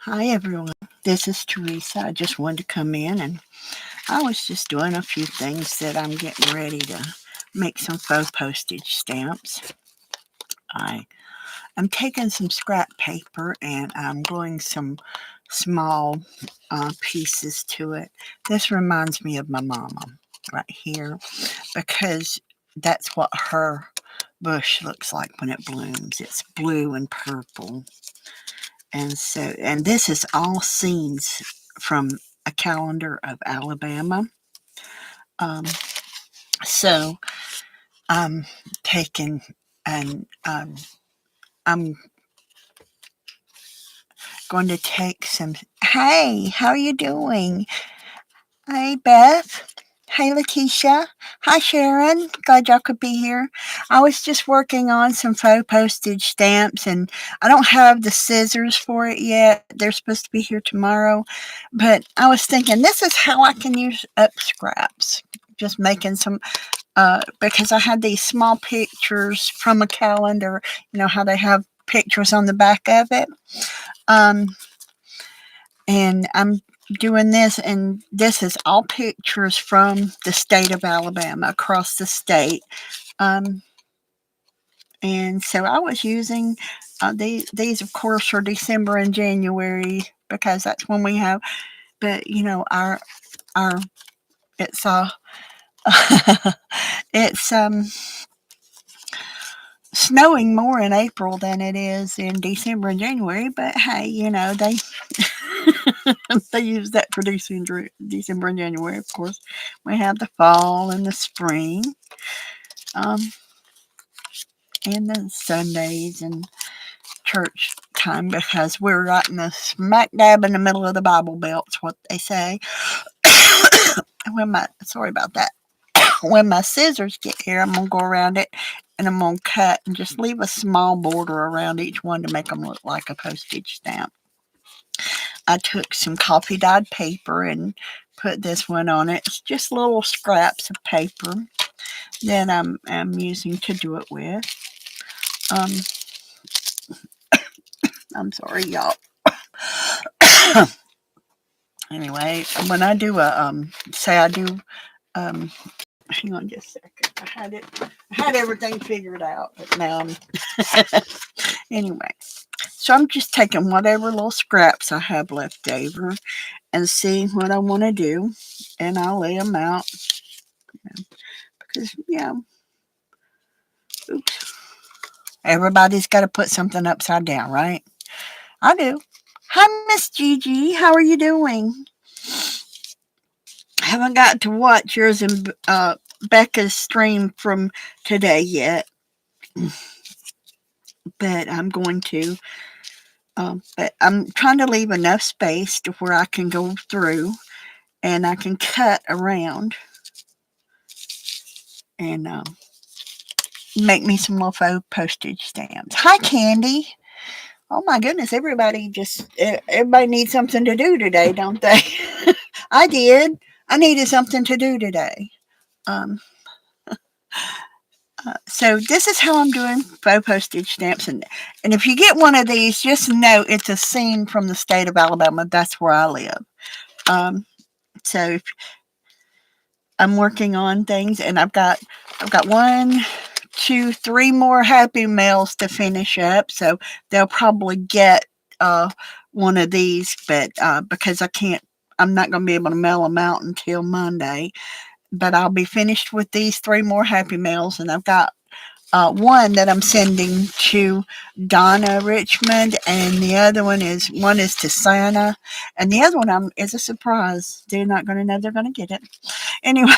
Hi everyone, this is Teresa. I just wanted to come in and I was just doing a few things that I'm getting ready to make some faux postage stamps. I am taking some scrap paper and I'm gluing some small pieces to it. This reminds me of my mama right here because that's what her bush looks like when it blooms. It's blue and purple. And this is all scenes from a calendar of Alabama. Um, so I'm taking and I'm going to take some. Hey, how are you doing? Hey, Beth. Hey, Letitia. Hi, Sharon. Glad y'all could be here. I was just working on some faux postage stamps, and I don't have the scissors for it yet. They're supposed to be here tomorrow. But I was thinking this is how I can use up scraps. Just making some, because I had these small pictures from a calendar, you know, how they have pictures on the back of it. Um, and I'm doing this, and this is all pictures from the state of Alabama, across the state. Um, and so I was using these, of course, for December and January because that's when we have. But you know, our it's it's snowing more in April than it is in December and January. But hey, you know they use that for December and January. Of course, we have the fall and the spring, um, and the Sundays and church time because we're right in the smack dab in the middle of the Bible Belt's what they say. Sorry about that. When my scissors get here, I'm gonna go around it and I'm gonna cut and just leave a small border around each one to make them look like a postage stamp. I took some coffee dyed paper and put this one on it. It's just little scraps of paper that I'm using to do it with. Um, I'm sorry, y'all. Anyway, when I do say I do, um, hang on just a second. I had everything figured out, but now anyway. So I'm just taking whatever little scraps I have left over and seeing what I want to do, and I'll lay them out because yeah, oops. Everybody's got to put something upside down, right? I do. Hi, Miss Gigi. How are you doing? I haven't got to watch yours and Becca's stream from today yet, but I'm going to. But I'm trying to leave enough space to where I can go through and I can cut around and make me some little faux postage stamps. Hi, Candy. Oh my goodness, everybody needs something to do today, don't they? I did. I needed something to do today. Um, so this is how I'm doing faux postage stamps, and if you get one of these, just know it's a scene from the state of Alabama. That's where I live. Um, so if I'm working on things, and I've got one, two, three more Happy Meals to finish up. So they'll probably get uh, one of these, but because I'm not going to be able to mail them out until Monday. But I'll be finished with these three more Happy Meals, and I've got one that I'm sending to Donna Richmond, and the other one is to Santa, and the other one is a surprise. They're not going to know they're going to get it anyway.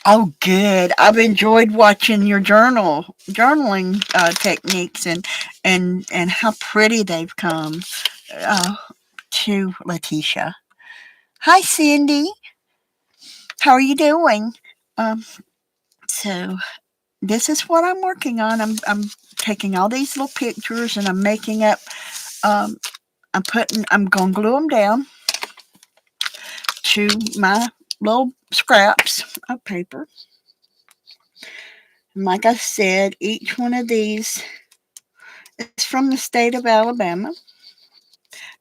Oh, good. I've enjoyed watching your journaling techniques and how pretty they've come. Uh, to Letitia. Hi, Cindy. How are you doing? Um, so this is what I'm working on. I'm taking all these little pictures and I'm making up. Um, I'm going to glue them down to my little scraps of paper. And like I said, each one of these It's from the state of Alabama.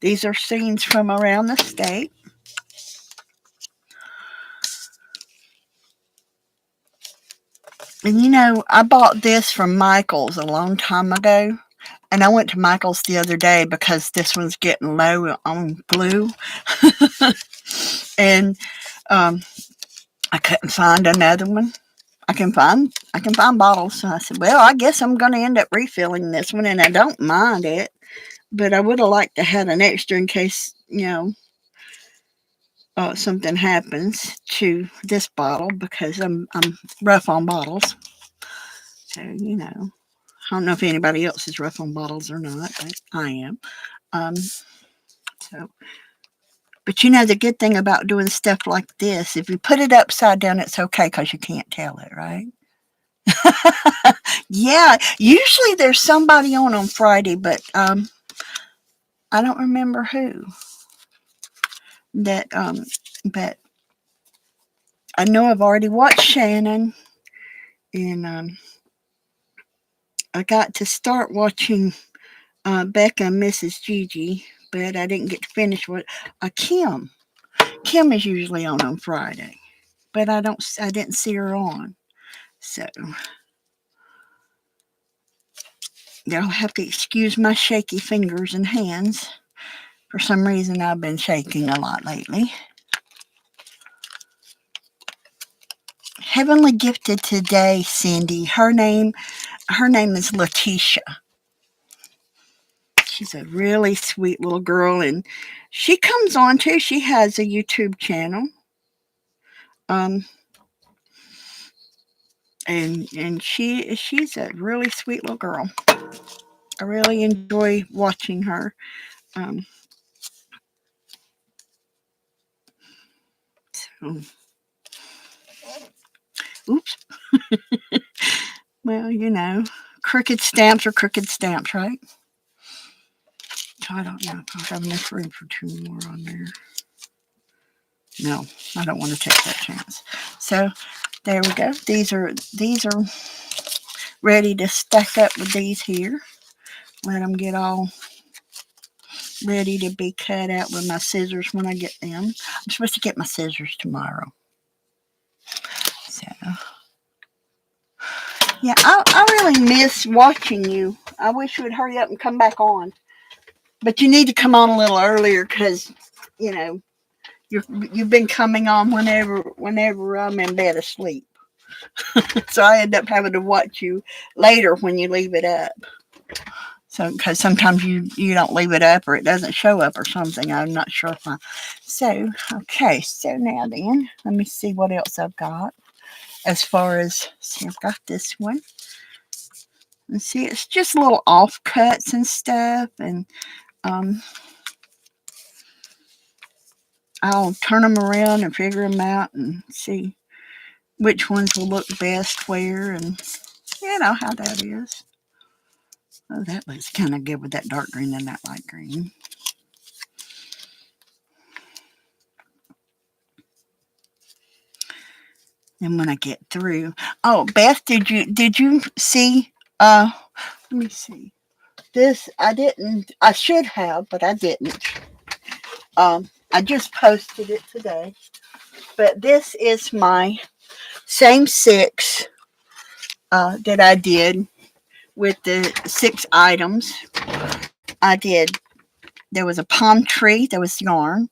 These are scenes from around the state. And I bought this from Michael's a long time ago. And I went to Michael's the other day because this one's getting low on glue. And um, I couldn't find another one. I can find bottles. So I said, well, I guess I'm going to end up refilling this one, and I don't mind it, but I would have liked to have an extra in case something happens to this bottle because I'm rough on bottles. So I don't know if anybody else is rough on bottles or not, but I am. So, but the good thing about doing stuff like this, if you put it upside down, it's okay because you can't tell it, right? Yeah, usually there's somebody on Friday, but I don't remember who. That but I know I've already watched Shannon, and I got to start watching Becca and Mrs. Gigi, but I didn't get to finish what Kim. Kim is usually on Friday, but I didn't see her on, so you'll have to excuse my shaky fingers and hands. For some reason, I've been shaking a lot lately. Heavenly gifted today, Cindy. Her name is Letitia. She's a really sweet little girl, and she comes on too. She has a YouTube channel. Um, and she's a really sweet little girl. I really enjoy watching her. Um, so, oops. Well, crooked stamps are crooked stamps, right? So I don't know if I have enough room for two more on there. No, I don't want to take that chance. So there we go. These are ready to stack up with these here. Let them get all ready to be cut out with my scissors when I get them. I'm supposed to get my scissors tomorrow. So yeah, I really miss watching you. I wish you would hurry up and come back on. But you need to come on a little earlier because you've been coming on whenever I'm in bed asleep. So I end up having to watch you later when you leave it up. So because sometimes you don't leave it up or it doesn't show up or something. I'm not sure if I. So okay. So now then, let me see what else I've got. As far as I've got this one. And see, it's just little offcuts and stuff, and I'll turn them around and figure them out and see which ones will look best where, and how that is. Oh, that looks kind of good with that dark green and that light green. And when I get through, oh, Beth, did you see? Let me see. This I didn't. I should have, but I didn't. I just posted it today. But this is my same six that I did with the 6 items. I did. There was a palm tree. There was yarn.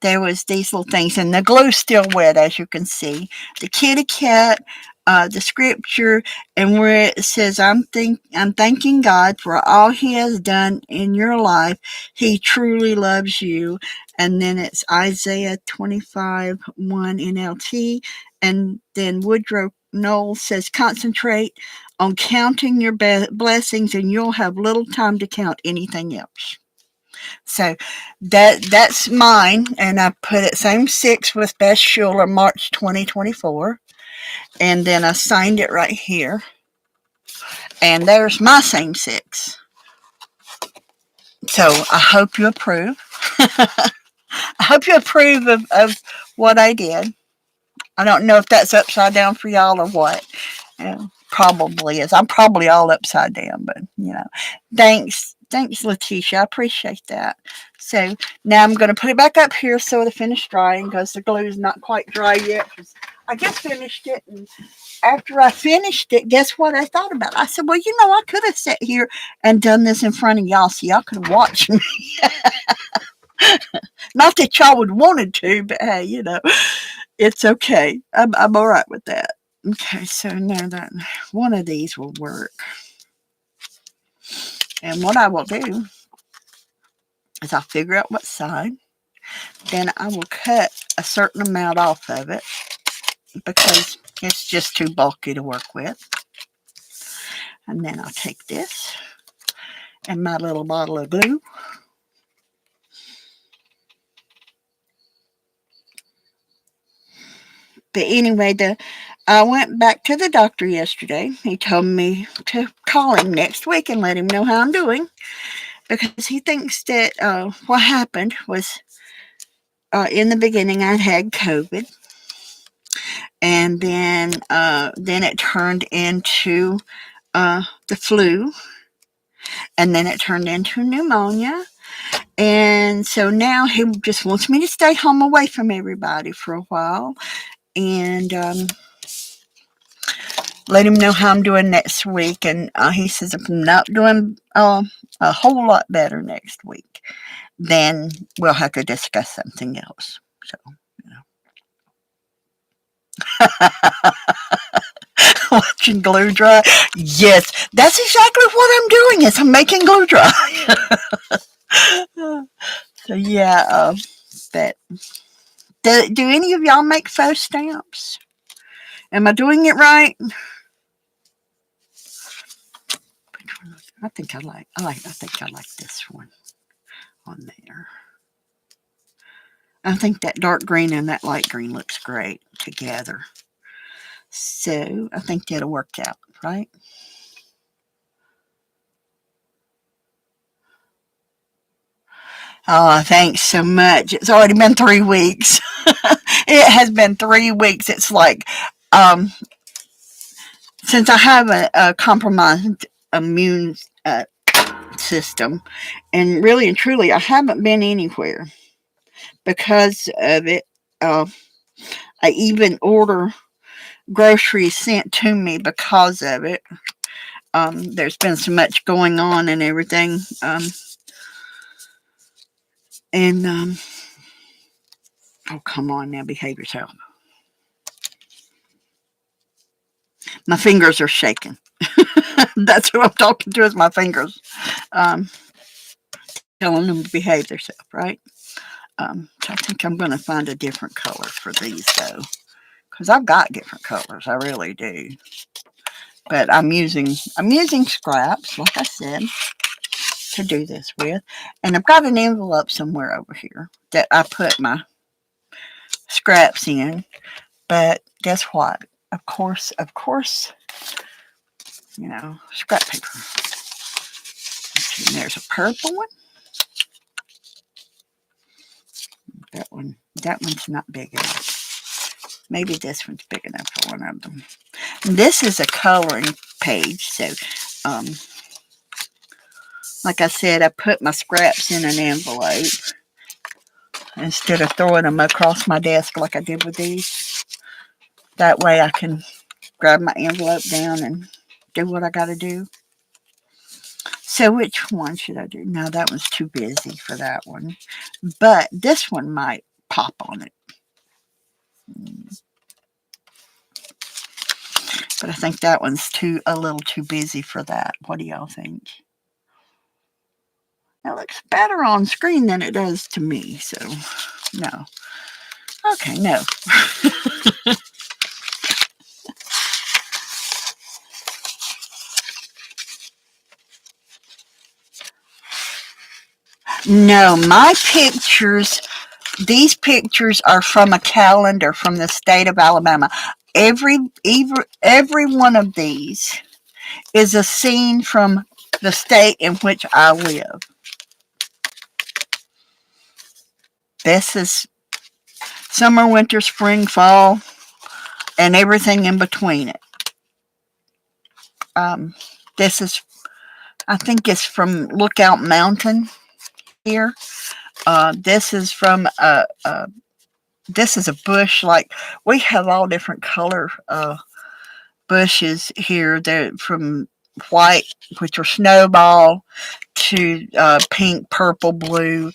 There was these little things, and the glue's still wet, as you can see. The kitty cat, the scripture, and where it says, I'm thanking God for all He has done in your life. He truly loves you. And then it's Isaiah 25:1 NLT, and then Woodrow Knowles says, concentrate on counting your blessings, and you'll have little time to count anything else. So that's mine, and I put it same 6 with Beth Schuler, March 2024, and then I signed it right here. And there's my same 6. So I hope you approve. I hope you approve of what I did. I don't know if that's upside down for y'all or what. probably is. I'm probably all upside down, but you know. Thanks, Letitia. I appreciate that. So now I'm going to put it back up here so it'll finish drying because the glue is not quite dry yet. I just finished it, and after I finished it, guess what I thought about? I said, well, I could have sat here and done this in front of y'all so y'all could have watched me. Not that y'all would wanted to, but hey, it's okay. I'm all right with that. Okay, so now that one of these will work. And what I will do is I'll figure out what side. Then I will cut a certain amount off of it because it's just too bulky to work with. And then I'll take this and my little bottle of glue. But anyway, I went back to the doctor yesterday. He told me to call him next week and let him know how I'm doing because he thinks that what happened was in the beginning I'd had COVID, and then it turned into the flu, and then it turned into pneumonia. And so now he just wants me to stay home away from everybody for a while and let him know how I'm doing next week. And he says if I'm not doing a whole lot better next week, then we'll have to discuss something else. So, watching glue dry. Yes, that's exactly what I'm doing. Is I'm making glue dry. So yeah, but do any of y'all make faux stamps? Am I doing it right? I think I like this one on there. I think that dark green and that light green looks great together. So I think that'll work out, right? Oh, thanks so much. It's already been 3 weeks. It has been 3 weeks. It's like, since I have a compromised immune system, and really and truly, I haven't been anywhere because of it. I even order groceries sent to me because of it. There's been so much going on and everything. Oh, come on now, behave yourself. My fingers are shaking. That's who I'm talking to, is my fingers. Um, Telling them to behave themselves, right? So I think I'm going to find a different color for these, though, because I've got different colors. I really do. But I'm using scraps, like I said, to do this with. And I've got an envelope somewhere over here that I put my scraps in. But guess what? Of course, scrap paper. And there's a purple one. That one's not big enough. Maybe this one's big enough for one of them. And this is a coloring page, so like I said, I put my scraps in an envelope instead of throwing them across my desk like I did with these. That way I can grab my envelope down and do what I got to do. So which one should I do? No, that one's too busy for that one. But this one might pop on it. But I think that one's a little too busy for that. What do y'all think? It looks better on screen than it does to me, so no. Okay, no. No, these pictures are from a calendar from the state of Alabama. Every one of these is a scene from the state in which I live. This is summer, winter, spring, fall, and everything in between it. This is, I think it's from Lookout Mountain here. This is from this is a bush. Like, we have all different color bushes here. They're from white, which are snowball, to pink, purple, blue,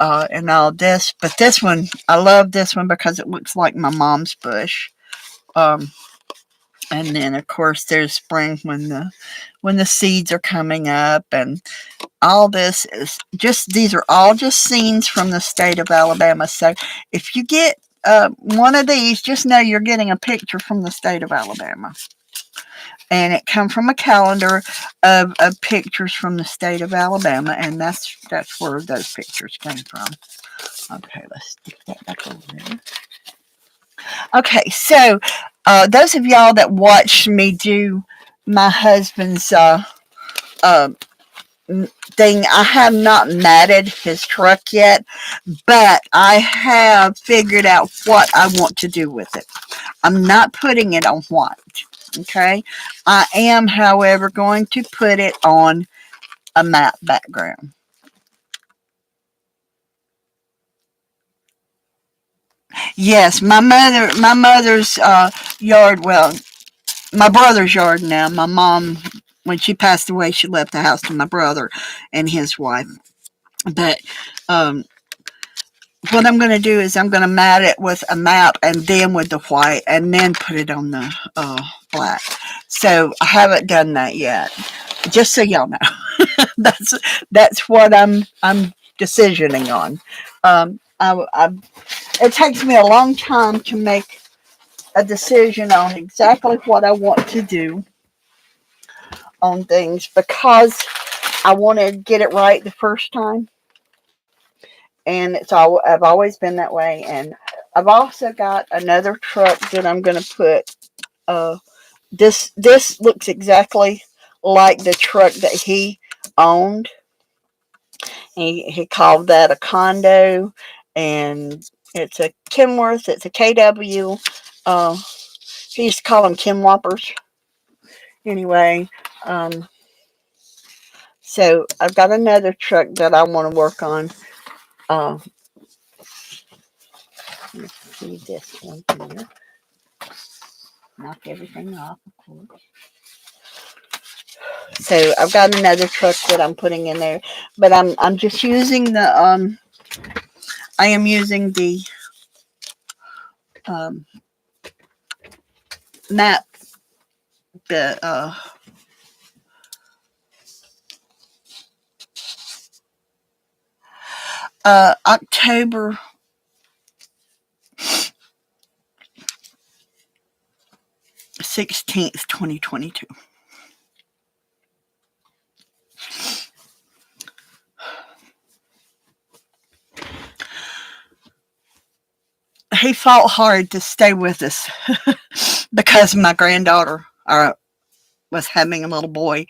and all this. But this one, I love this one because it looks like my mom's bush. Um, and then of course there's spring when the seeds are coming up, and all this is just, these are all just scenes from the state of Alabama. So if you get one of these, just know you're getting a picture from the state of Alabama. And it come from a calendar of pictures from the state of Alabama, and that's where those pictures came from. Okay, let's stick that back over there. Okay, so those of y'all that watched me do my husband's thing, I have not matted his truck yet, but I have figured out what I want to do with it. I'm not putting it on white, okay? I am, however, going to put it on a matte background. Yes, my mother's yard, well, my brother's yard now. My mom, when she passed away, she left the house to my brother and his wife. But what I'm going to do is I'm going to mat it with a map, and then with the white, and then put it on the black. So I haven't done that yet. Just so y'all know, that's what I'm decisioning on. It takes me a long time to make a decision on exactly what I want to do on things, because I want to get it right the first time, and I've always been that way. And I've also got another truck that I'm going to put. This looks exactly like the truck that he owned. He called that a condo, and it's a Kenworth. It's a KW. He used to call them Kim Whoppers. Anyway, so I've got another truck that I want to work on. Let's see this one here. Knock everything off, of course. So I've got another truck that I'm putting in there, but I'm just using the I am using the map, the October 16th, 2022. He fought hard to stay with us because my granddaughter was having a little boy,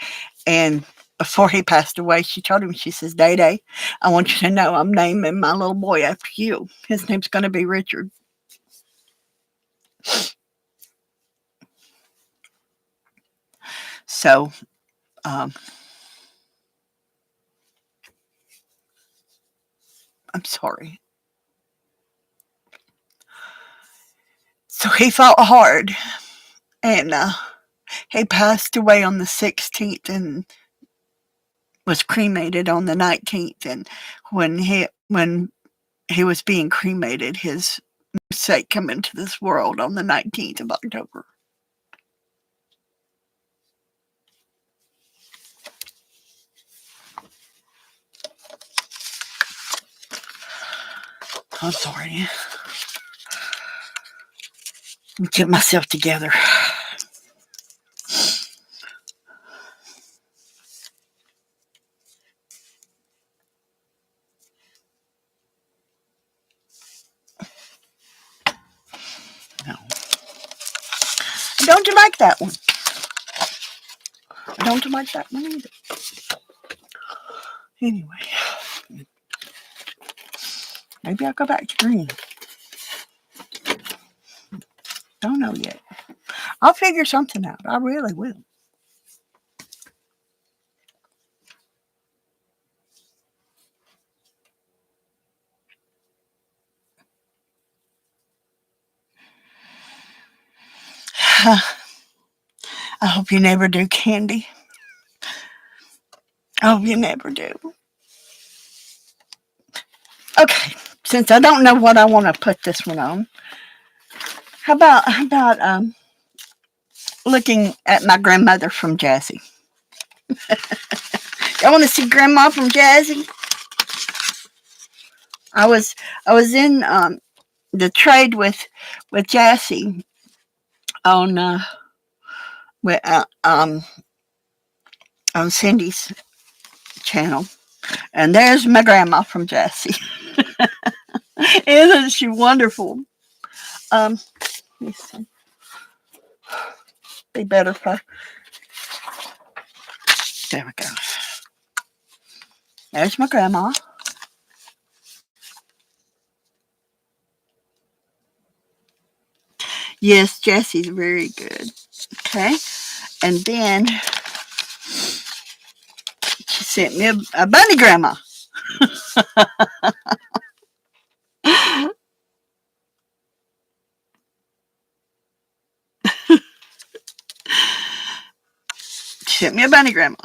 and before he passed away, she told him, she says, Day Day, I want you to know I'm naming my little boy after you. His name's going to be Richard. So, I'm sorry. So he fought hard, and he passed away on the 16th and was cremated on the 19th. And when he was being cremated, his namesake come into this world on the 19th of October. I'm sorry. Get myself together. No. Don't you like that one? Don't you like that one either? Anyway, maybe I'll go back to green. Don't know yet. I'll figure something out. I really will. I hope you never do, Candy. I hope you never do. Okay, since I don't know what I want to put this one on, how about looking at my grandmother from Jazzy? I want to see Grandma from Jazzy. I was I was in the trade with Jazzy on with, on Cindy's channel, and there's my grandma from Jazzy. Isn't she wonderful? Let me see. Be better if I. There we go. There's my grandma. Yes, Jesse's very good. Okay. And then she sent me a bunny grandma. She sent me a bunny grandma.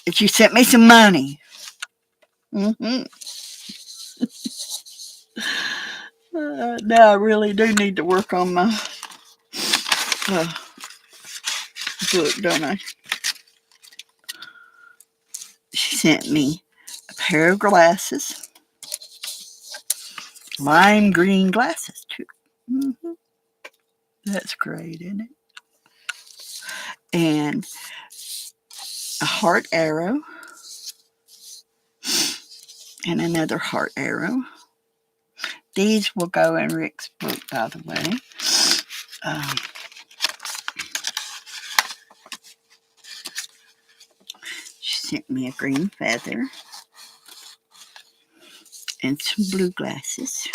And she sent me some money. Mm-hmm. Now I really do need to work on my uh, book, don't I? She sent me a pair of glasses, lime green glasses too. Mm-hmm. That's great, isn't it? And a heart arrow and another heart arrow. These will go in Rick's book, by the way. Um, she sent me a green feather and some blue glasses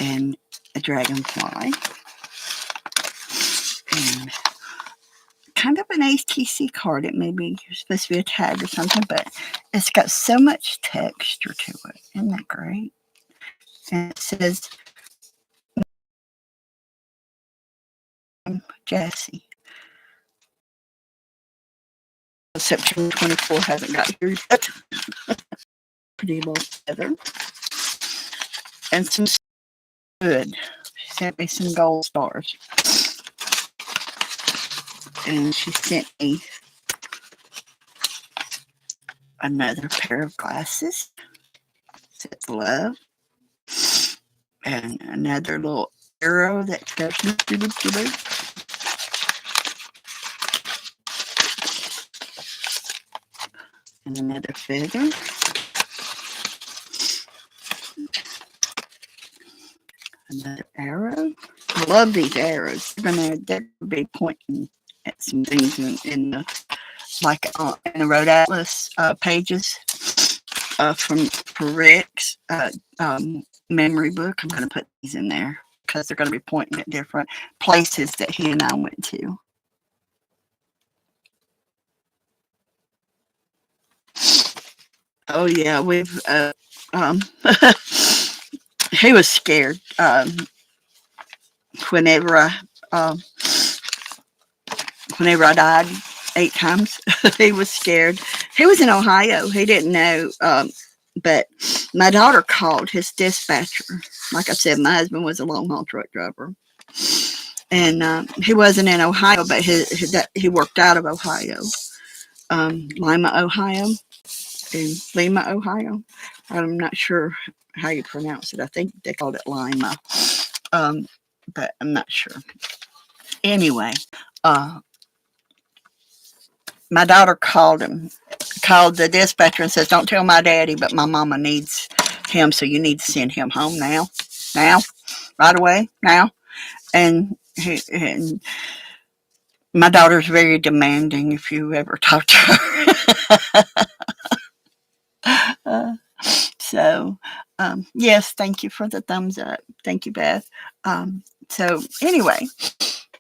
and a dragonfly and kind of an ATC card. It may be supposed to be a tag or something, but it's got so much texture to it. Isn't that great? And it says Jessie. September 24 hasn't got here yet. Pretty little feather. And some good. She sent me some gold stars. And she sent me another pair of glasses. Says love. And another little arrow that goes doop. And another feather. Another arrow. I love these arrows. They're gonna be pointing at some things in the like in the Road Atlas pages for Rick's memory book. I'm gonna put these in there because they're gonna be pointing at different places that he and I went to. Oh yeah, we've he was scared whenever I um, whenever I died 8 times. He was scared. He was in Ohio. He didn't know, but my daughter called his dispatcher. Like I said, my husband was a long haul truck driver, and he wasn't in Ohio, but he worked out of Ohio, Lima, Ohio, in Lima, Ohio. I'm not sure how you pronounce it. I think they called it Lima, but I'm not sure. Anyway, uh, my daughter called the dispatcher and says, "Don't tell my daddy, but my mama needs him, so you need to send him home now, right away, now." And my daughter's very demanding. If you ever talk to her, so yes, thank you for the thumbs up. Thank you, Beth. So anyway,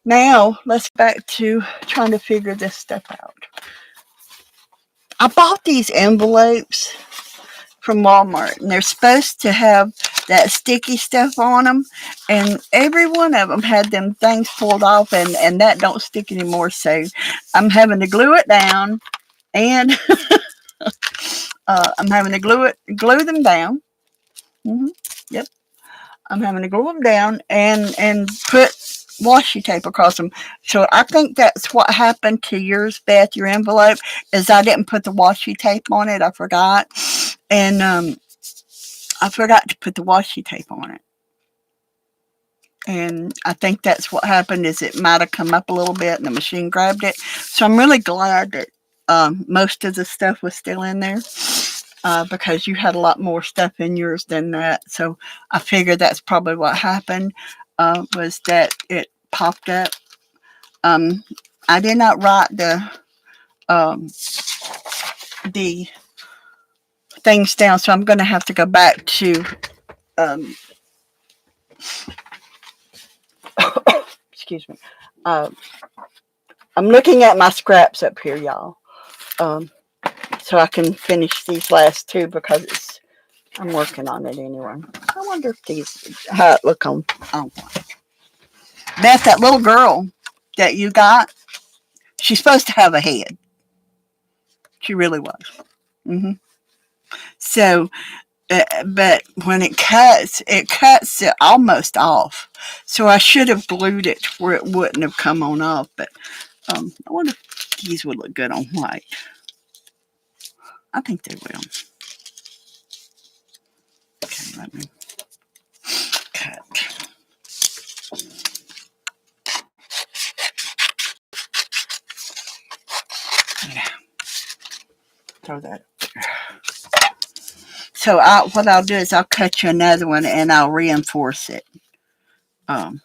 now let's back to trying to figure this stuff out. I bought these envelopes from Walmart, and they're supposed to have that sticky stuff on them, and every one of them had them things pulled off, and that don't stick anymore. So I'm having to glue it down, and I'm having to glue them down. Hmm. Yep, I'm having to glue them down and put washi tape across them. So I think that's what happened to yours, Beth. Your envelope is I didn't put the washi tape on it. I forgot, and I forgot to put the washi tape on it. And I think that's what happened is it might have come up a little bit and the machine grabbed it. So I'm really glad that most of the stuff was still in there because you had a lot more stuff in yours than that. So I figured that's probably what happened was that it popped up. Um, I did not write um, the things down, so I'm going to have to go back to um, excuse me. Uh, I'm looking at my scraps up here, y'all, so I can finish these last two because I'm working on it anyway. I wonder if these how it look on. Oh, Beth, that little girl that you got, she's supposed to have a head. She really was. Hmm. So, but when it cuts it almost off. So I should have glued it where it wouldn't have come on off. But I wonder if these would look good on white. I think they will. Okay, let me cut. Yeah, throw that. So what I'll do is I'll cut you another one and I'll reinforce it. Um,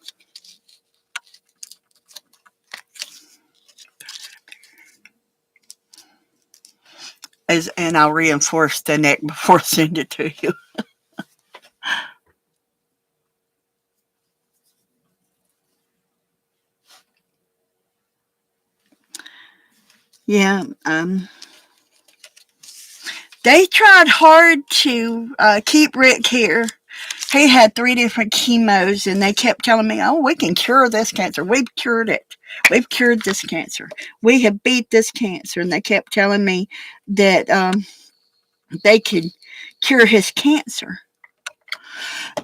and I'll reinforce the neck before I send it to you. Yeah, they tried hard to keep Rick here. He had 3 different chemos, and they kept telling me, "Oh, we can cure this cancer. We've cured it. We've cured this cancer. We have beat this cancer." And they kept telling me that they could cure his cancer.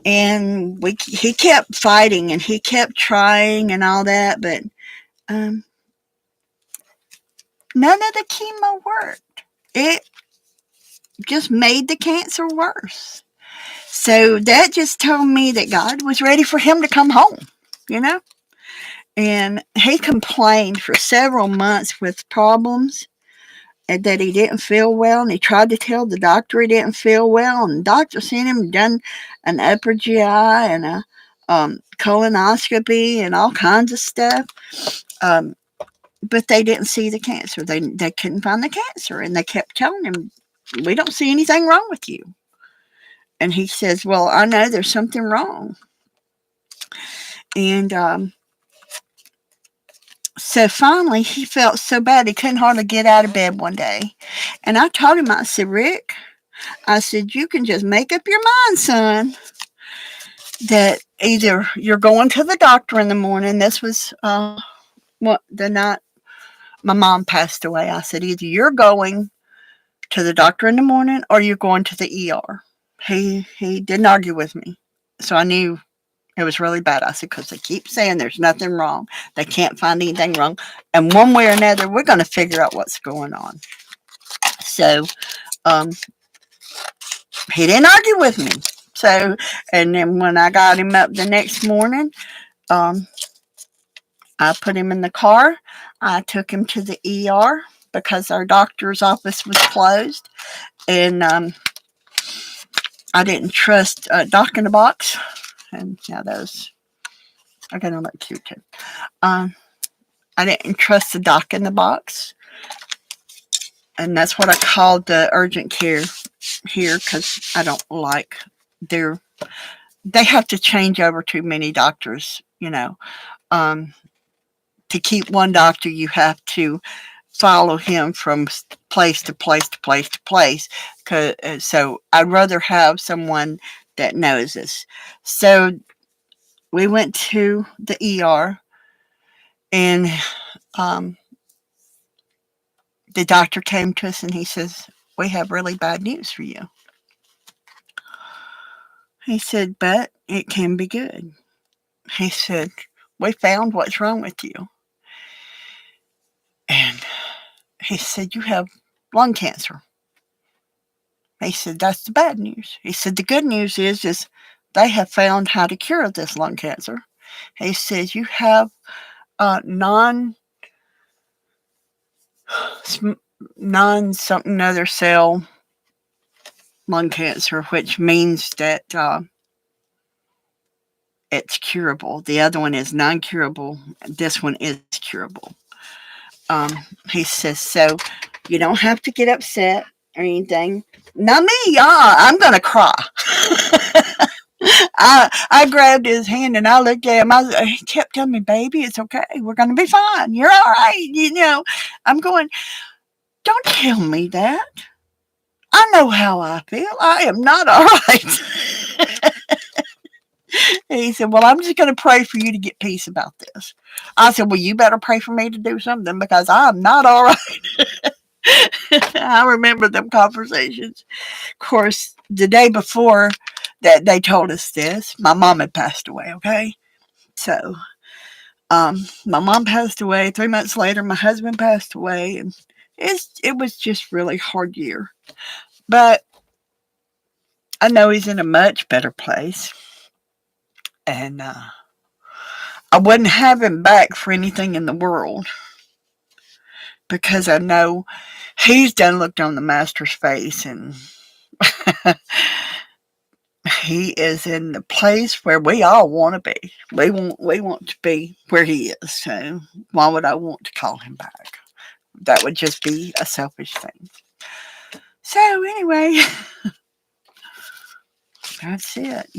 And he kept fighting, and he kept trying, and all that, but um, none of the chemo worked. It just made the cancer worse. So that just told me that God was ready for him to come home, you know? And he complained for several months with problems and that he didn't feel well. And he tried to tell the doctor he didn't feel well. And the doctor seen him done an upper GI and a colonoscopy and all kinds of stuff. Um, but they didn't see the cancer. They couldn't find the cancer. And they kept telling him, "We don't see anything wrong with you." And he says, "Well, I know there's something wrong." And so finally, he felt so bad he couldn't hardly get out of bed one day. And I told him, I said, "Rick," I said, "you can just make up your mind, son, that either you're going to the doctor in the morning." This was the night my mom passed away. I said, "Either you're going to the doctor in the morning or you're going to the ER." He didn't argue with me. So I knew it was really bad. I said, "Because they keep saying there's nothing wrong. They can't find anything wrong. And one way or another, we're going to figure out what's going on." So um, he didn't argue with me. So, and then when I got him up the next morning, um, I put him in the car. I took him to the ER because our doctor's office was closed. And I didn't trust Doc in the Box. And yeah, those, I got on that cute too. Um, I didn't trust the Doc in the Box. And that's what I called the urgent care here because I don't like their, they have to change over too many doctors, you know. Um, to keep one doctor, you have to follow him from place to place to place to place. So I'd rather have someone that knows us. So we went to the ER, and um, the doctor came to us and he says, "We have really bad news for you." He said, "But it can be good." He said, "We found what's wrong with you." And he said, "You have lung cancer." He said, "That's the bad news." He said, "The good news is they have found how to cure this lung cancer." He says, "You have non non something other cell lung cancer, which means that it's curable. The other one is non-curable. This one is curable." Um, he says, "So you don't have to get upset or anything." Not me, I'm gonna cry. I grabbed his hand and I looked at him. He kept telling me, "Baby, it's okay. We're gonna be fine. You're all right." I'm going, "Don't tell me that. I know how I feel. I am not all right." And he said, "Well, I'm just going to pray for you to get peace about this." I said, "Well, you better pray for me to do something because I'm not all right." I remember them conversations. Of course, the day before that they told us this, my mom had passed away, okay? So, my mom passed away. 3 months later, my husband passed away. And it was just really hard year. But I know he's in a much better place. And I wouldn't have him back for anything in the world because I know he's done looked on the master's face, and he is in the place where we all want to be. We want to be where he is. So why would I want to call him back? That would just be a selfish thing. So anyway, that's it.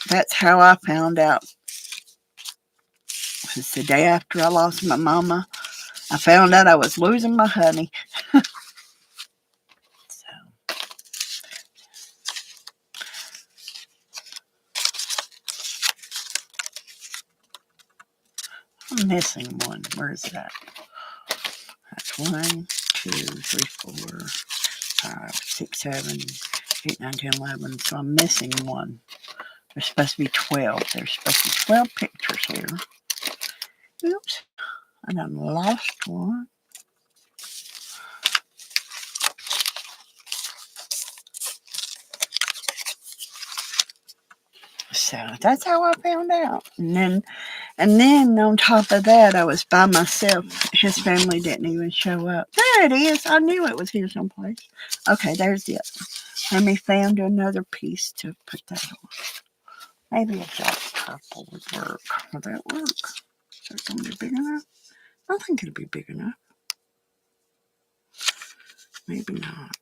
That's how I found out. It was the day after I lost my mama. I found out I was losing my honey. So I'm missing one. Where is that? That's 1, 2, 3, 4, 5, 6, 7, 8, 9, 10, 11. So I'm missing one. There's supposed to be 12. There's supposed to be 12 pictures here. Oops. I done lost one. So that's how I found out. And then on top of that, I was by myself. His family didn't even show up. There it is. I knew it was here someplace. Okay, there's the other one. Let me find another piece to put that on. Maybe a dark purple would work. Will that work? Is that going to be big enough? I think it'll be big enough. Maybe not.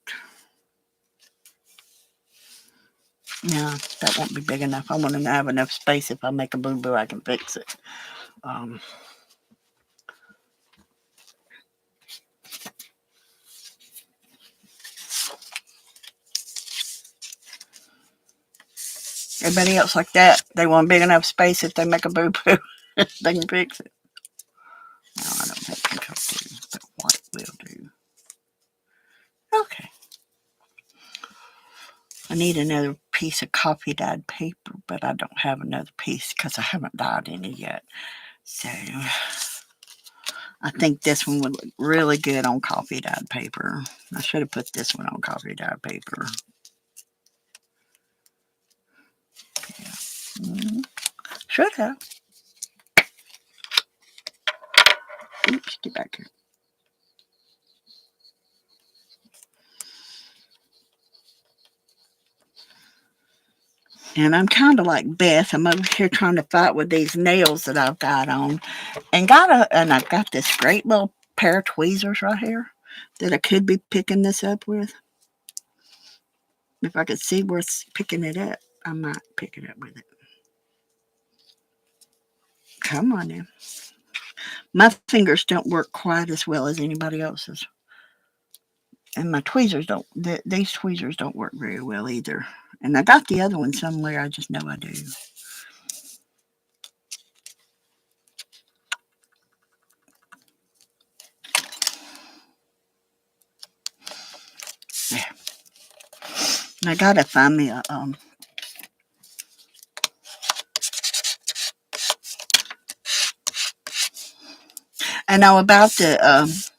No, that won't be big enough. I want to have enough space. If I make a boo-boo, I can fix it. Everybody else like that, they want big enough space. If they make a boo-boo, they can fix it. No, I don't have control to, but white will do. Okay. I need another piece of coffee dyed paper, but I don't have another piece because I haven't dyed any yet. So I think this one would look really good on coffee dyed paper. I should have put this one on coffee dyed paper. Yeah. Should have. Oops, get back here. And I'm kind of like Beth. I'm over here trying to fight with these nails that I've got on. And I've got this great little pair of tweezers right here that I could be picking this up with. If I could see where it's picking it up, I might pick it up with it. Come on now. My fingers don't work quite as well as anybody else's. And my tweezers don't, these tweezers don't work very well either. And I got the other one somewhere, I just know I do. Yeah. And I gotta find me a, and now about the,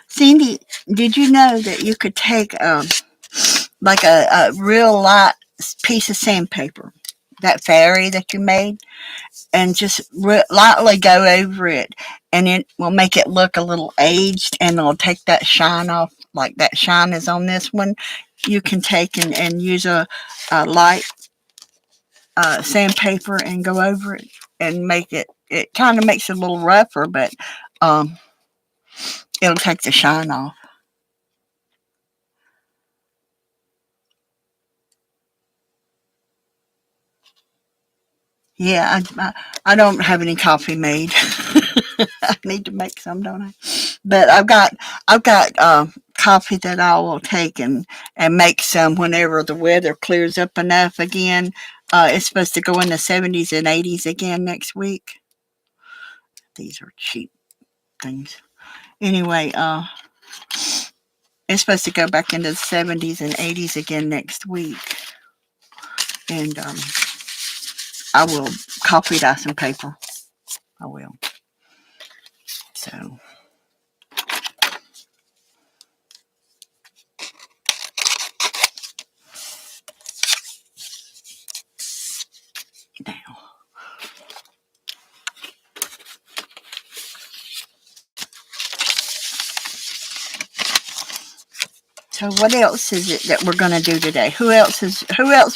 Cindy, did you know that you could take, like a real light piece of sandpaper, that fairy that you made, and just lightly go over it, and it will make it look a little aged, and it'll take that shine off, like that shine is on this one. You can take and use a light sandpaper and go over it and make it. It kind of makes it a little rougher, but um, it'll take the shine off. Yeah, I don't have any coffee made. I need to make some, don't I? But I've got coffee that I will take and make some whenever the weather clears up enough again. It's supposed to go in the 70s and 80s again next week. These are cheap things. Anyway, it's supposed to go back into the 70s and 80s again next week. And I will coffee dye some paper. I will. So now. So what else is it that we're going to do today? Who else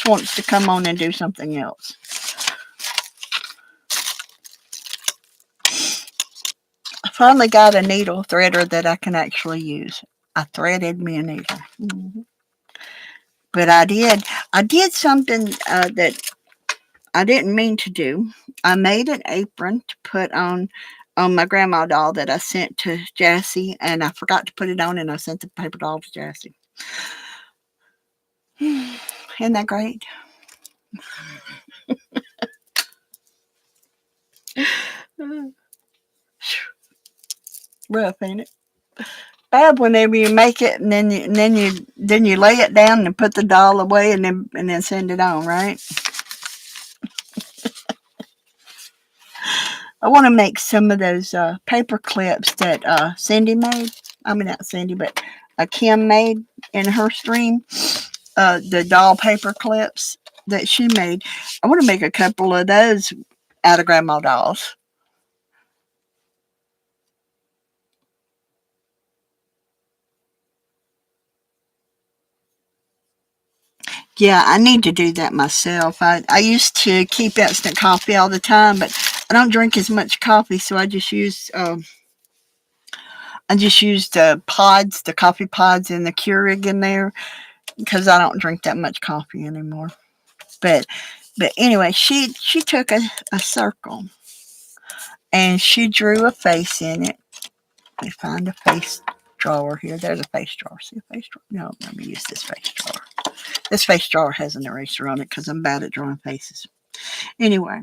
wants to come on and do something else? I finally got a needle threader that I can actually use. I threaded me a needle. Mm-hmm. But I did something that I didn't mean to do. I made an apron to put on my grandma doll that I sent to Jassy, and I forgot to put it on, and I sent the paper doll to Jassy. Isn't that great? Rough, ain't it? Bad whenever you make it and then you lay it down and put the doll away and then send it on, right? I want to make some of those paper clips that Cindy made. I mean, not Cindy, but Kim made in her stream. The doll paper clips that she made. I want to make a couple of those out of grandma dolls. Yeah, I need to do that myself. I used to keep instant coffee all the time, but I don't drink as much coffee, so I just use the pods, the coffee pods, and the Keurig in there because I don't drink that much coffee anymore. But but anyway, she took a circle and she drew a face in it. Let me find a face drawer here. There's a face drawer. See a face drawer? No, let me use this face drawer. This face drawer has an eraser on it because I'm bad at drawing faces. Anyway,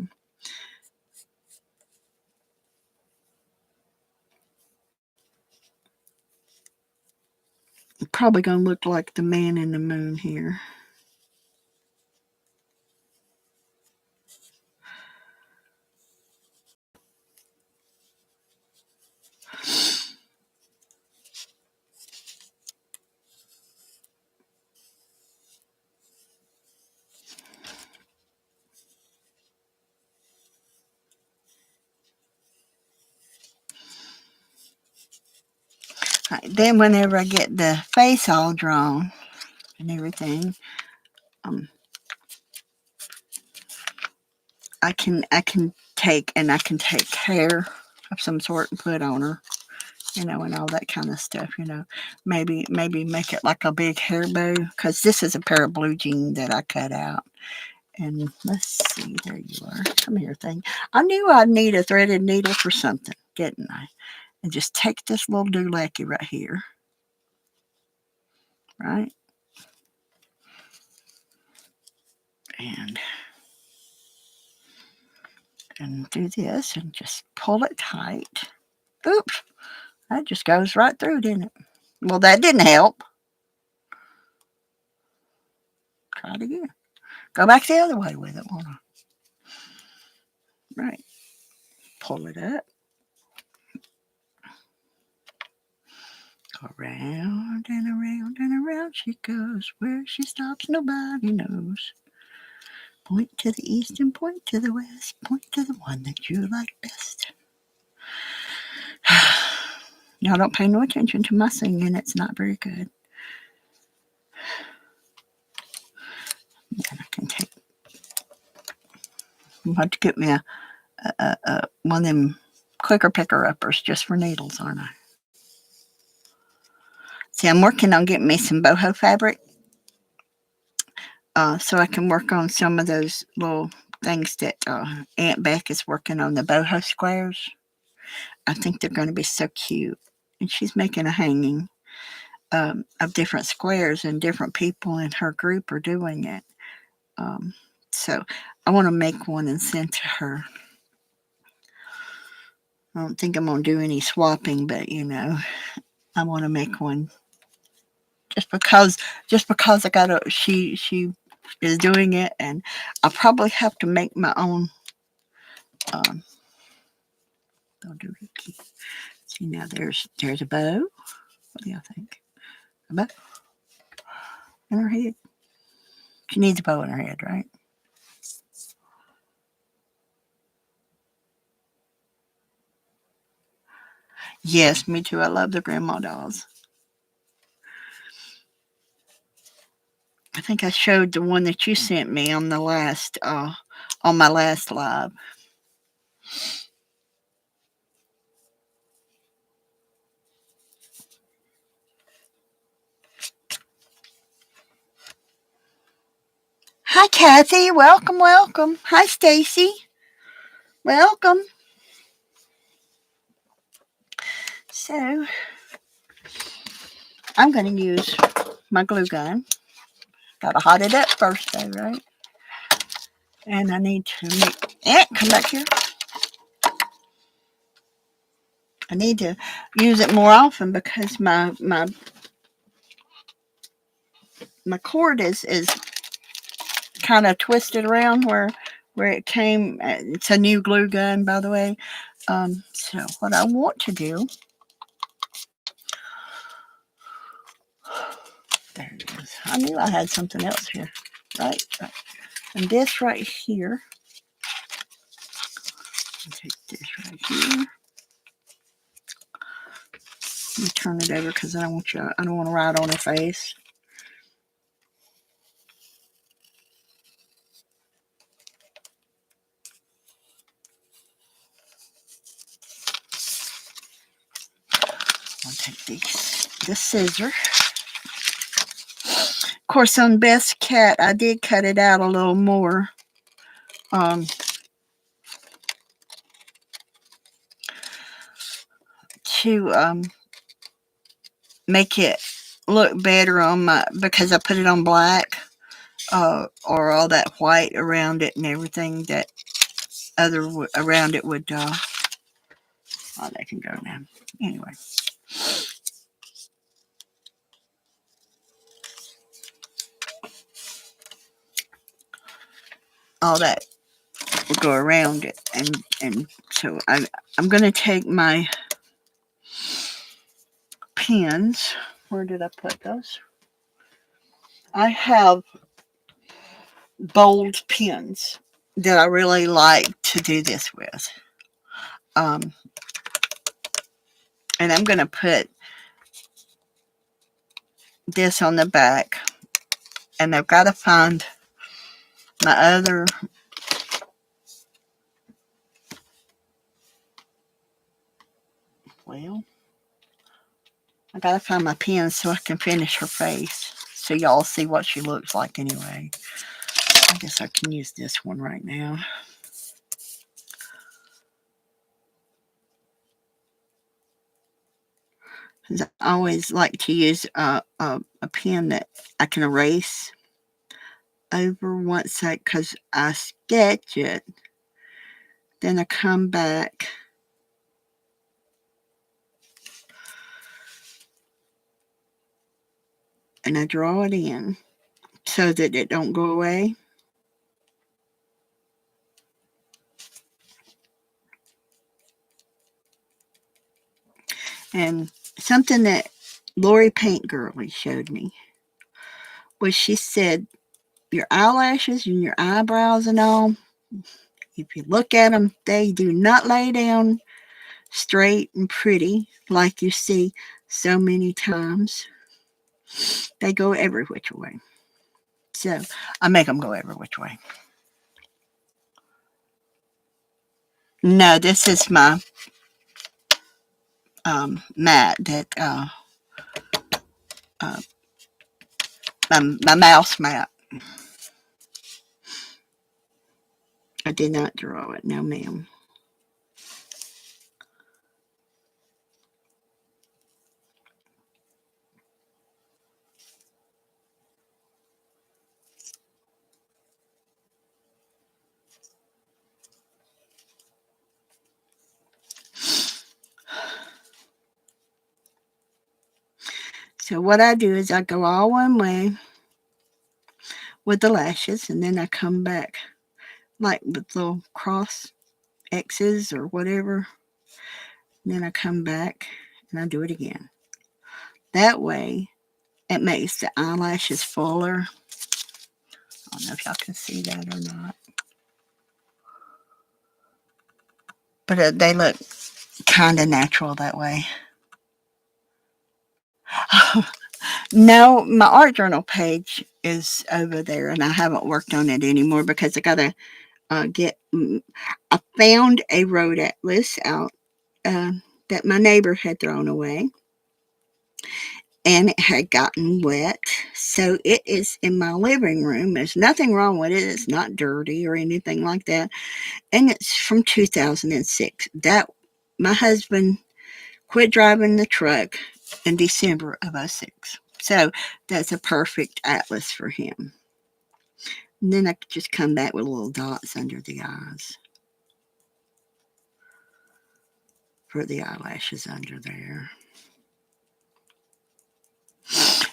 I'm probably going to look like the man in the moon here. Right, then whenever I get the face all drawn and everything, um, I can take hair of some sort and put on her, and all that kind of stuff. Maybe make it like a big hair bow because this is a pair of blue jeans that I cut out. And let's see, there you are. Come here, thing. I knew I'd need a threaded needle for something. didn't I? And just take this little doohickey right here, right? And do this and just pull it tight. Oops, that just goes right through, didn't it? Well, that didn't help. Try it again. Go back the other way with it, won't I? Right. Pull it up. Go around and around and around she goes. Where she stops, nobody knows. Point to the east and point to the west. Point to the one that you like best. Y'all don't pay no attention to my singing. It's not very good. And I can take. I'm about to get me one of them quicker picker uppers just for needles, aren't I? See, I'm working on getting me some boho fabric so I can work on some of those little things that Aunt Beck is working on, the boho squares. I think they're going to be so cute. And she's making a hanging of different squares, and different people in her group are doing it. So I want to make one and send to her. I don't think I'm going to do any swapping, but I want to make one just because I got she is doing it, and I'll probably have to make my own. Don't do it. See, now there's a bow. What do y'all think? A bow in her head. She needs a bow in her head, right? Yes, me too. I love the grandma dolls. I think I showed the one that you sent me on the last on my last live. Hi, Kathy. Welcome, welcome. Hi, Stacy. Welcome. So, I'm going to use my glue gun. Got to hot it up first, though, right? And I need to come back here. I need to use it more often because my cord is kind of twisted around where it came. It's a new glue gun, by the way. So what I want to do, there it is. I knew I had something else here, right? And this right here, I'll take this right here. Let me turn it over because I don't want to write on her face. I'll take this scissor. Of course, on Best Cat, I did cut it out a little more. To make it look better on because I put it on black, or all that white around it and everything that other around it would. Oh, that can go now. Anyway. All that will go around it, and so I'm going to take my pins. Where did I put those? I have bold pins that I really like to do this with. And I'm going to put this on the back, and I've got to find my other. Well, I got to find my pins so I can finish her face, so y'all see what she looks like anyway. I guess I can use this one right now. 'Cause I always like to use a pen that I can erase over once because I sketch it. Then I come back and I draw it in so that it don't go away. And something that Lori Paint Girly showed me was she said your eyelashes and your eyebrows and all, if you look at them, they do not lay down straight and pretty like you see so many times. They go every which way. So I make them go every which way. No, this is my mat that uh, my mouse mat. I did not draw it, no ma'am. So what I do is I go all one way with the lashes, and then I come back like with little cross X's or whatever. And then I come back and I do it again. That way, it makes the eyelashes fuller. I don't know if y'all can see that or not. But they look kind of natural that way. No, my art journal page is over there, and I haven't worked on it anymore because I got to get. I found a road atlas out that my neighbor had thrown away, and it had gotten wet. So it is in my living room. There's nothing wrong with it. It's not dirty or anything like that. And it's from 2006. That my husband quit driving the truck in December of 06. So that's a perfect atlas for him. And then I could just come back with little dots under the eyes for the eyelashes under there.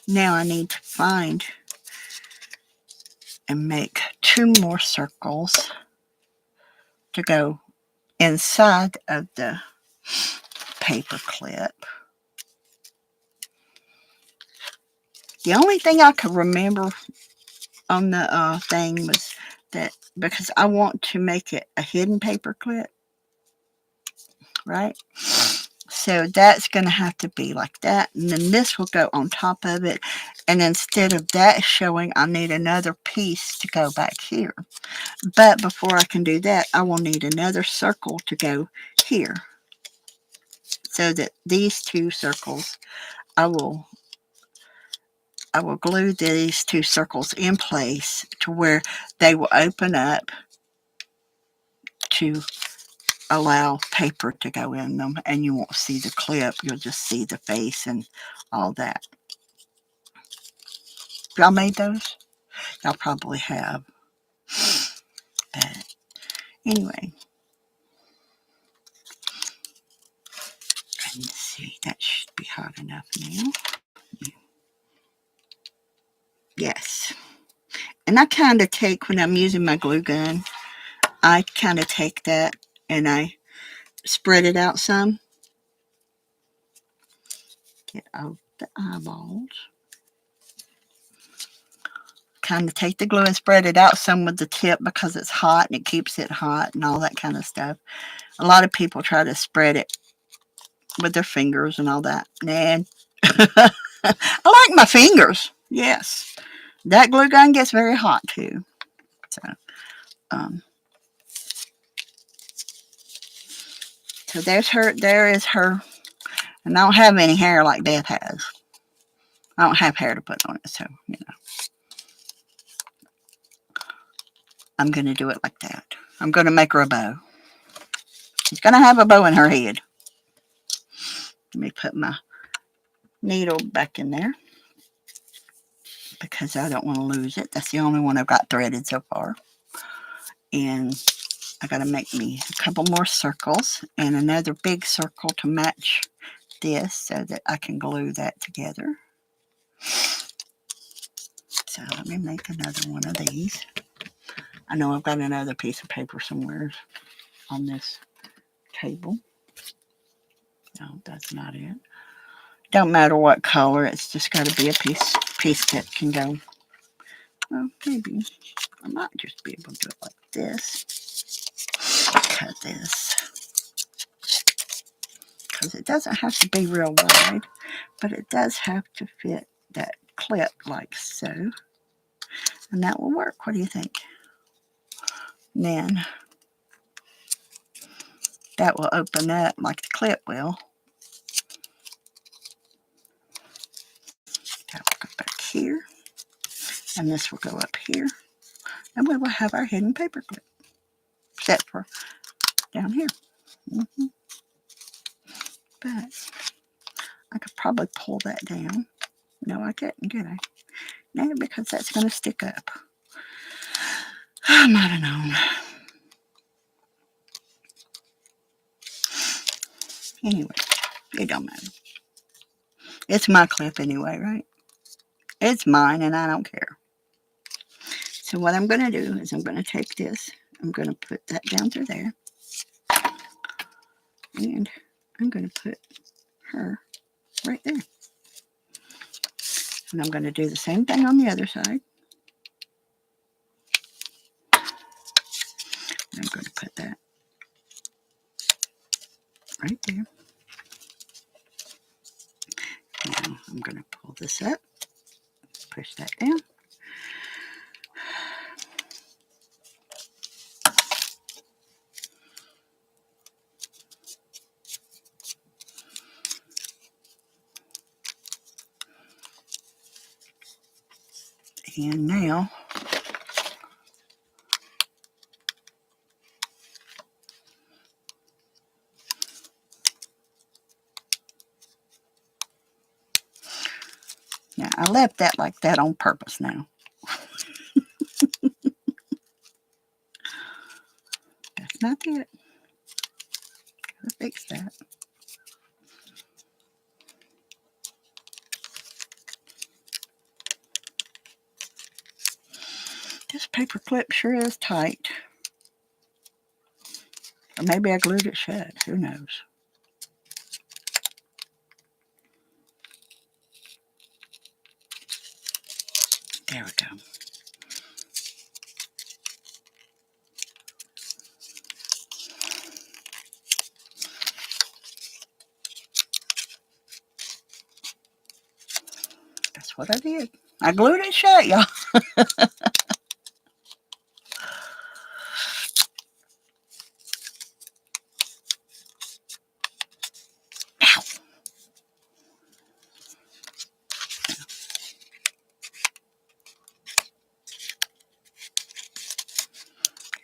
Now I need to find and make 2 more circles to go inside of the paper clip. The only thing I could remember on the thing was that because I want to make it a hidden paper clip, right? So that's going to have to be like that. And then this will go on top of it. And instead of that showing, I need another piece to go back here. But before I can do that, I will need another circle to go here. So that these 2 circles, I will glue these 2 circles in place to where they will open up to allow paper to go in them, and you won't see the clip. You'll just see the face and all that. Y'all made those? Y'all probably have. But anyway, let's see. That should be hot enough now. Yes. And I kind of take, when I'm using my glue gun, I kind of take that and I spread it out some. Get out the eyeballs. Kind of take the glue and spread it out some with the tip because it's hot and it keeps it hot and all that kind of stuff. A lot of people try to spread it with their fingers and all that. And I like my fingers. Yes. That glue gun gets very hot too. So, so there's her. There is her. And I don't have any hair like Beth has. I don't have hair to put on it, so, you know. I'm going to do it like that. I'm going to make her a bow. She's going to have a bow in her head. Let me put my needle back in there because I don't want to lose it. That's the only one I've got threaded so far. And I got to make me a couple more circles and another big circle to match this so that I can glue that together. So let me make another one of these. I know I've got another piece of paper somewhere on this table. No, that's not it. Don't matter what color, it's just got to be a piece that can go. Well, maybe I might just be able to do it like this. Cut this. Because it doesn't have to be real wide, but it does have to fit that clip like so. And that will work. What do you think? And then that will open up like the clip will. That will go back here. And this will go up here. And we will have our hidden paper clip. Except for down here. But I could probably pull that down. No, I couldn't, could I? No, because that's going to stick up. I might have known. Anyway, it don't matter. It's my clip anyway, right? It's mine and I don't care. So what I'm going to do is I'm going to take this. I'm going to put that down through there. And I'm going to put her right there. And I'm going to do the same thing on the other side. And I'm going to put that right there. Now I'm going to pull this up, push that down. And now I left that like that on purpose now. That's not it. Gotta fix that. This paper clip sure is tight. Or maybe I glued it shut. Who knows? There we go. That's what I did. I glued it shut, y'all.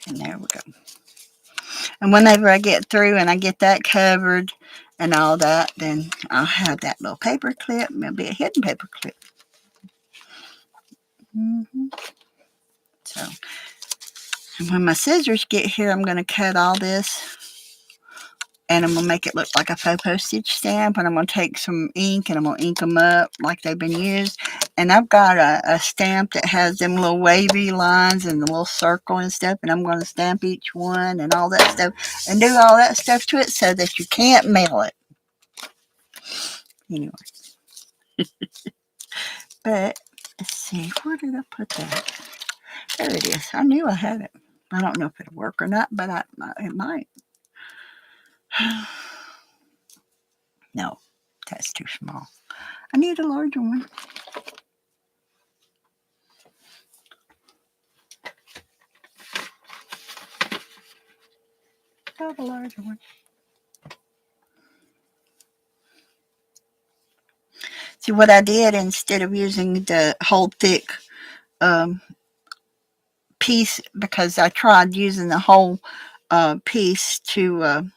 And there we go. And whenever I get through and I get that covered and all that, then I'll have that little paper clip. It'll be a hidden paper clip. So, and when my scissors get here, I'm going to cut all this. And I'm going to make it look like a faux postage stamp. And I'm going to take some ink and I'm going to ink them up like they've been used. And I've got a stamp that has them little wavy lines and the little circle and stuff. And I'm going to stamp each one and all that stuff. And do all that stuff to it so that you can't mail it. Anyway. But, let's see. Where did I put that? There it is. I knew I had it. I don't know if it'll work or not, but it might. No, that's too small. I need a larger one. Got a larger one. See what I did, instead of using the whole thick piece, because I tried using the whole piece to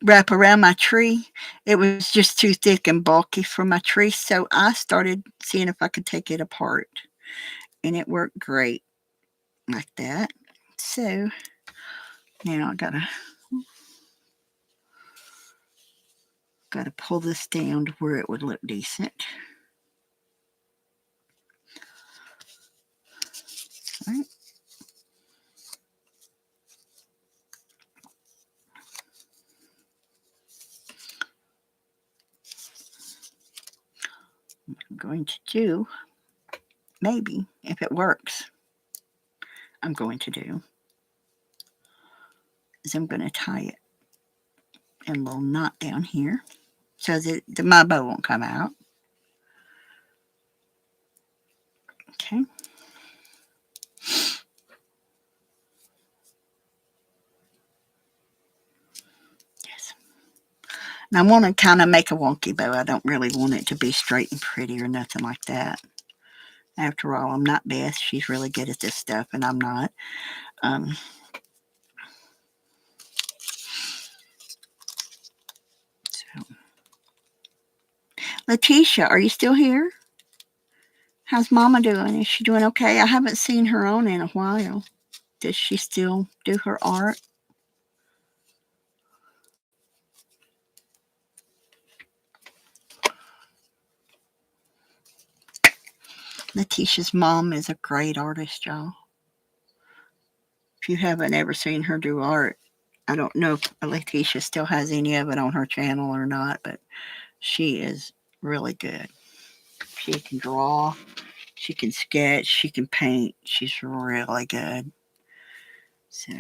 wrap around my tree. It was just too thick and bulky for my tree, so I started seeing if I could take it apart, and it worked great like that. So now I gotta pull this down to where it would look decent. All right. What I'm going to do, maybe if it works, I'm going to do is I'm going to tie it in a little knot down here so that my bow won't come out. Okay. Yes. And I want to kind of make a wonky bow. I don't really want it to be straight and pretty or nothing like that. After all, I'm not Beth. She's really good at this stuff, and I'm not. Um, so, Letitia, are you still here? How's Mama doing? Is she doing okay? I haven't seen her on in a while. Does she still do her art? Letitia's mom is a great artist, y'all. If you haven't ever seen her do art, I don't know if Letitia still has any of it on her channel or not, but she is really good. She can draw, she can sketch, she can paint. She's really good. So,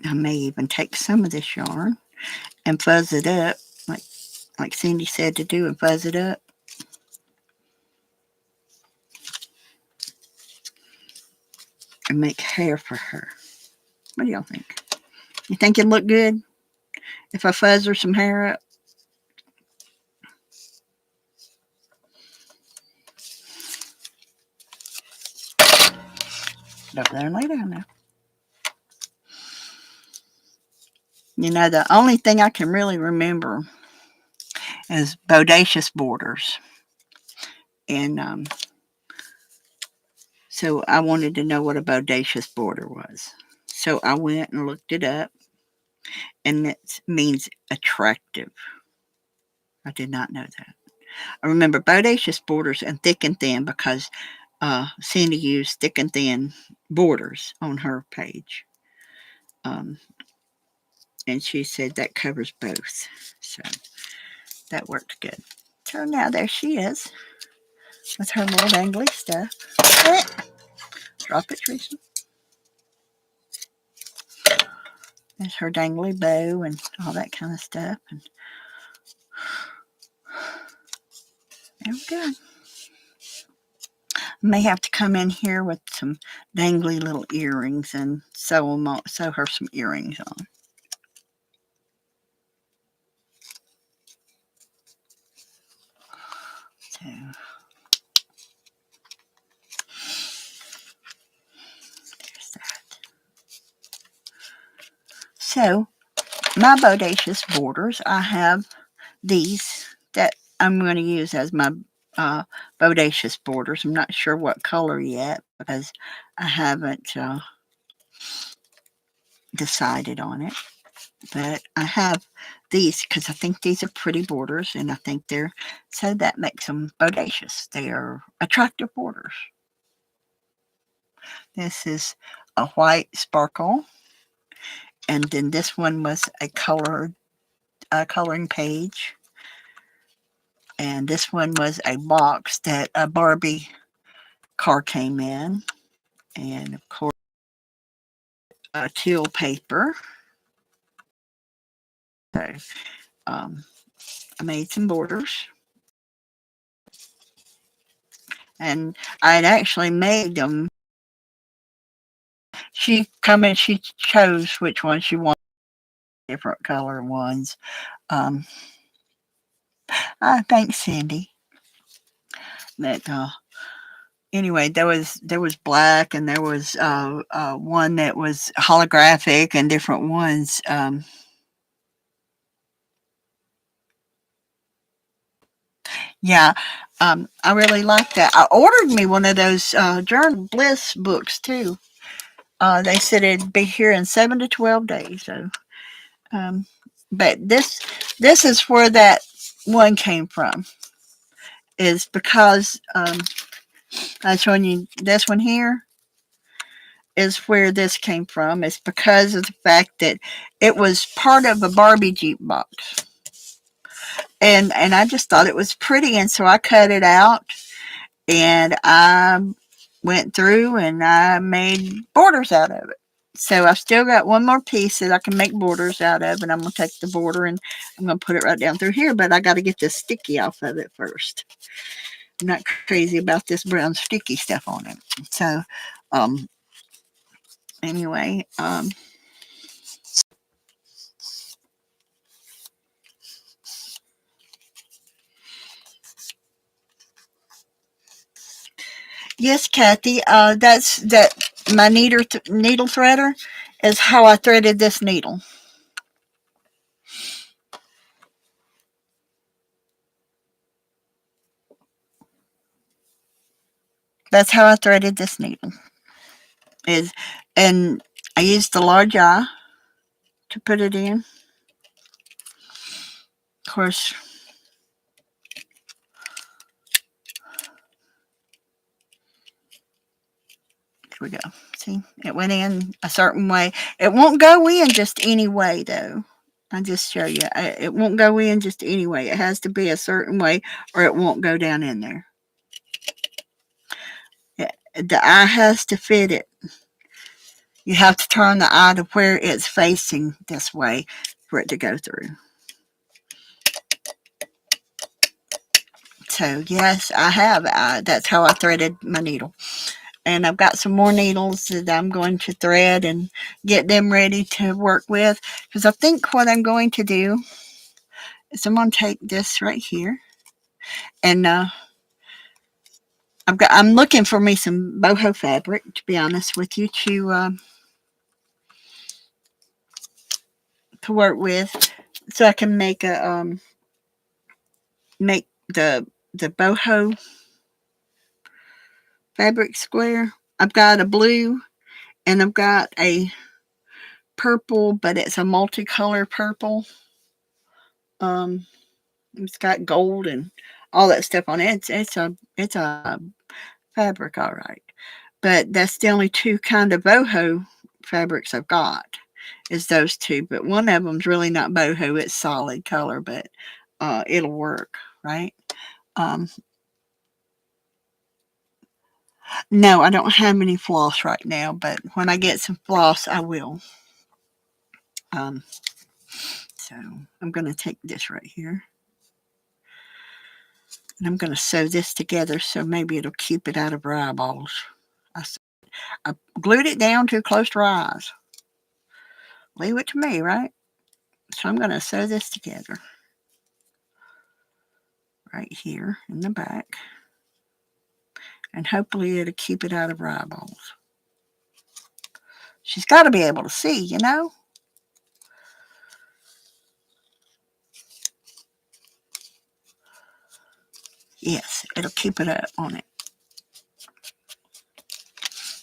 I may even take some of this yarn and fuzz it up, like Cindy said to do, and fuzz it up. And make hair for her. What do y'all think? You think it'd look good if I fuzz her some hair up? Get over there and lay down now. You know, the only thing I can really remember is bodacious borders. And so I wanted to know what a bodacious border was. So I went and looked it up, and it means attractive. I did not know that. I remember bodacious borders and thick and thin because Cindy used thick and thin borders on her page. Um, and she said that covers both. So that worked good. So now there she is with her little dangly stuff. Drop it, Teresa. There's her dangly bow and all that kind of stuff. And there we go. I may have to come in here with some dangly little earrings and sew her some earrings on. So there's that. So my bodacious borders, I have these that I'm going to use as my bodacious borders. I'm not sure what color yet because I haven't decided on it. But I have these because I think these are pretty borders, and I think they're, so that makes them bodacious. They are attractive borders. This is a white sparkle, and then this one was a coloring page, and this one was a box that a Barbie car came in, and of course teal paper. So I made some borders, and I'd actually made them. She come in, she chose which one she wanted, different color ones. I thank Cindy. that anyway, there was black, and there was one that was holographic, and different ones. Yeah, I really like that. I ordered me one of those Journal Bliss books too. They said it'd be here in 7 to 12 days. So, um, but this is where that one came from. Is because I showing you this one here is where this came from. It's because of the fact that it was part of a Barbie jukebox, and I just thought it was pretty, and so I cut it out, and I went through and I made borders out of it. So I've still got one more piece that I can make borders out of, and I'm going to take the border and I'm going to put it right down through here, but I got to get the sticky off of it first. I'm not crazy about this brown sticky stuff on it. So, um, anyway, yes, Kathy, that my needle threader is how I threaded this needle. That's how I threaded this needle. Is and I used the large eye to put it in. Of course, here we go. See, it went in a certain way. It won't go in just any way, though. I'll just show you. It won't go in just any way. It has to be a certain way, or it won't go down in there. The eye has to fit it. You have to turn the eye to where it's facing this way for it to go through. So, yes, I have. That's how I threaded my needle. And I've got some more needles that I'm going to thread and get them ready to work with. Because I think what I'm going to do is I'm going to take this right here, and I'm looking for me some boho fabric, to be honest with you, to work with, so I can make the boho fabric square. I've got a blue and I've got a purple, but it's a multicolor purple. Um, it's got gold and all that stuff on it. It's a fabric, all right. But that's the only two kind of boho fabrics I've got, is those two. But one of them's really not boho; it's solid color, but it'll work, right? Um, no, I don't have any floss right now, but when I get some floss, I will. Um, so I'm going to take this right here, and I'm going to sew this together so maybe it'll keep it out of her eyeballs. I, I glued it down too close to her eyes. Leave it to me, right? So I'm going to sew this together right here in the back, and hopefully it'll keep it out of her eyeballs. She's got to be able to see, you know? Yes, it'll keep it up on it.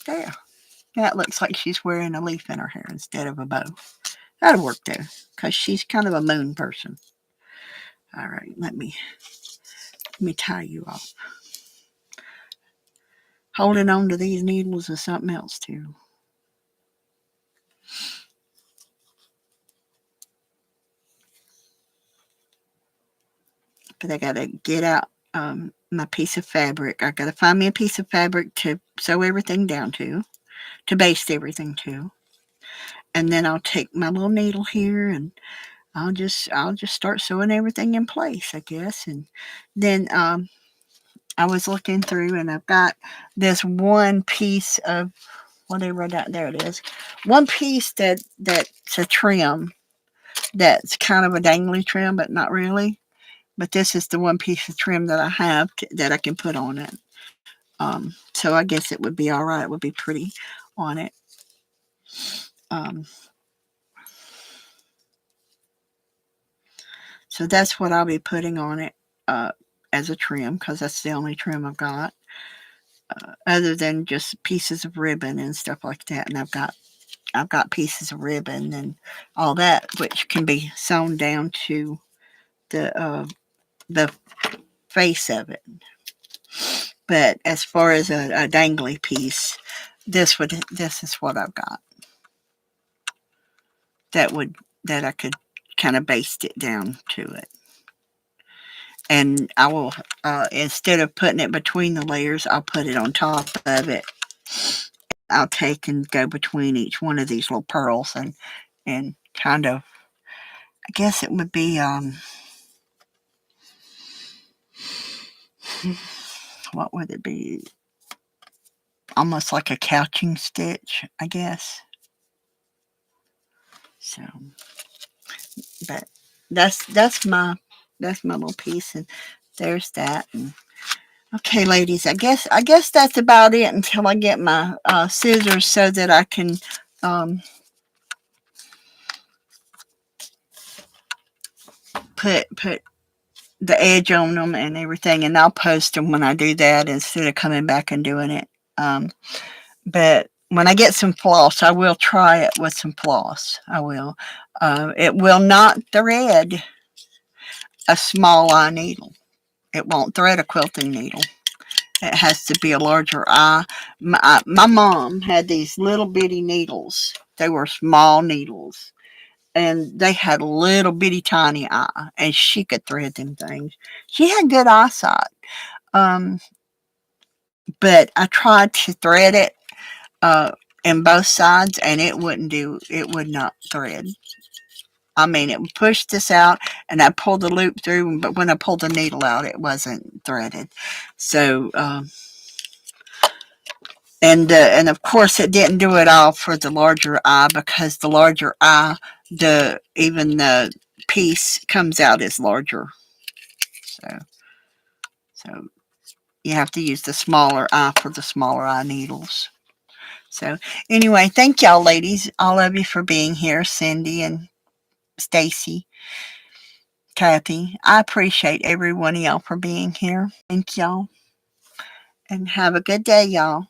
There. That looks like she's wearing a leaf in her hair instead of a bow. That'll work though, because she's kind of a moon person. All right, let me tie you off. Holding on to these needles is something else too. But I gotta get out my piece of fabric. I gotta find me a piece of fabric to sew everything down to baste everything to. And then I'll take my little needle here, and I'll just start sewing everything in place, I guess. And then I was looking through, and I've got this one piece of whatever that, there it is. One piece that's a trim, that's kind of a dangly trim, but not really. but this is the one piece of trim that I have that I can put on it. So I guess it would be all right. It would be pretty on it. Um, so that's what I'll be putting on it as a trim, because that's the only trim I've got, other than just pieces of ribbon and stuff like that. And I've got pieces of ribbon and all that, which can be sewn down to the face of it. But as far as a dangly piece, this is what I've got. That I could kind of baste it down to it. And I will, instead of putting it between the layers, I'll put it on top of it. I'll take and go between each one of these little pearls and kind of, I guess it would be, what would it be? Almost like a couching stitch, I guess. So, but that's my little piece, and there's that. And okay, ladies, I guess that's about it until I get my scissors so that I can put the edge on them and everything, and I'll post them when I do that instead of coming back and doing it. But when I get some floss, I will try it with some floss. I will. It will not thread a small eye needle. It won't thread a quilting needle. It has to be a larger eye. My mom had these little bitty needles. They were small needles. And they had a little bitty tiny eye. And she could thread them things. She had good eyesight. Um, but I tried to thread it in both sides, and it would not thread. I mean, it would push this out, and I pulled the loop through, but when I pulled the needle out, it wasn't threaded. So, and of course, it didn't do it all for the larger eye, because the larger eye, even the piece comes out as larger. So, so you have to use the smaller eye for the smaller eye needles. So anyway, thank y'all, ladies, all of you, for being here. Cindy and Stacy, Kathy, I appreciate every one of y'all for being here. Thank y'all, and have a good day, y'all.